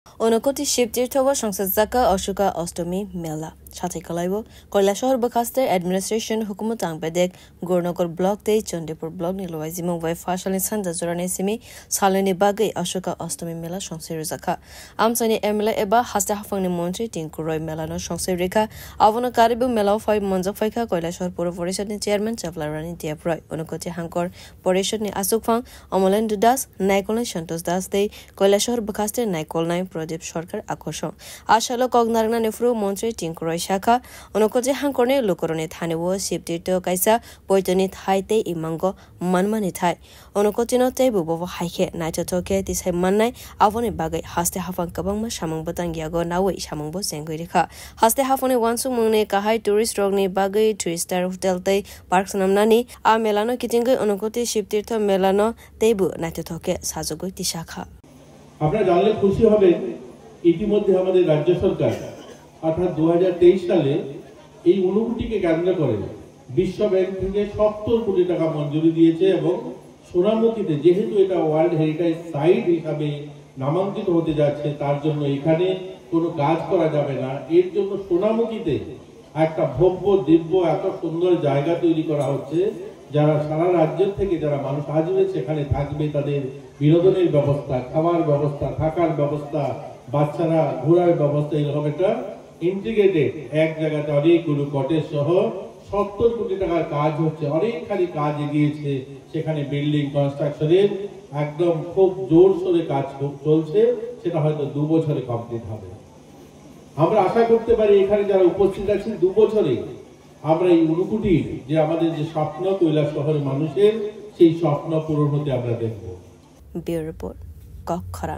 অনুকূতি শিবতীর্থ সংসদ জাকা অশোকা অষ্টমী মেলা সাথে কলাইব কৈলাসহর বখাস্তের অ্যাডমিনিস্ট্রেশন হুকুমত আংবেদেক গৌরনগর ব্লক তে চন্ডীপুর ব্লক নিলওয়াই জিমং ওয়াই ফাশালি সানজা জোরানে সিমি সালনি বাগে অশোকা অষ্টমী মেলা সংসের জাকা আমসানি এমএলএ এবা হাস্তে হাফাংনি মন্ত্রী টিঙ্কু রয় মেলানো সংসের রেখা আবন কারিবু মেলাও ফাই মঞ্জক ফাইখা কৈলাসহর পৌর পরিষদনি চেয়ারম্যান চাপলারানি টিয়াপ রয় অনুকূতি হাঙ্কর পরিষদনি আসুকফাং অমলেন্দু দাস নাইকলনি সন্তোষ দাস দে কৈলাসহর বখাস্তের নাইকল নাই প্রদীপ সরকার আকর্ষণ আশালো কগনারনা নেফ্রু মন্ত্রী টিঙ্কু রয় শাখা অনুকূতি হাঙ্করনে লোকরনে থানেও শিবতীর্থ কাইসা বৈতনি থাইতে ইমাঙ্গ মানমানি থাই অনুকূতিনো তেবু বব হাইখে নাইথকে তিসাই মাননাই আবনে বাগৈ হাস্তে হাফাং কবাংমা সামং বতাंगियागो नावै सामंबो सेंगै रेखा हास्ते हाफने वानसुं मुंगने काहाय टूरिस्ट रगनि बागै 3 स्टार होटेल तै पार्क सनामनानि आ मेलानो किथिंगै अनुकूति शिबतीर्थ मेलानो तेबु नाइथके साजगै तिशाखा আপনারা জানলে খুশি হবেন ইতিমধ্যে আমাদের রাজ্য সরকার অর্থাৎ 2023 সালে এই অনুভূতিকে কেন্দ্র করে বিশ্ব ব্যাংক থেকে 70 কোটি টাকা মঞ্জুরি দিয়েছে এবং সোনামুখীতে যেহেতু এটা ওয়ার্ল্ড হেরিটেজ সাইট হিসাবে নামাঙ্কিত হতে যাচ্ছে তার জন্য এখানে কোনো কাজ করা যাবে না এর জন্য সোনামুখীতে একটা ভব্য দিব্য এত সুন্দর জায়গা তৈরি করা হচ্ছে যারা সারা রাজ্য থেকে যারা মানুষ আসবে সেখানে থাকবে তাদের বিনোদনের ব্যবস্থা খাবার ব্যবস্থা থাকার ব্যবস্থা বাচ্চারা ঘোরার ব্যবস্থা এরকম একটা ইন্টিগ্রেটেড এক জায়গাতে অনেকগুলো কটেজ সহ 70 কোটি টাকার কাজ হচ্ছে অনেকখানি কাজ এগিয়েছে সেখানে বিল্ডিং কনস্ট্রাকশনের একদম খুব জোরসোরে কাজ চলছে সেটা হয়তো 2 বছরে কমপ্লিট হবে আমরা আশা করতে পারি এখানে যারা উপস্থিত আছেন 2 বছরে আমরা এই অনুকুটির যে আমাদের যে স্বপ্ন কৈলাসহরের মানুষের সেই স্বপ্ন পূরণ হতে আমরা দেখব ব্যুরো রিপোর্ট কক্ষরা।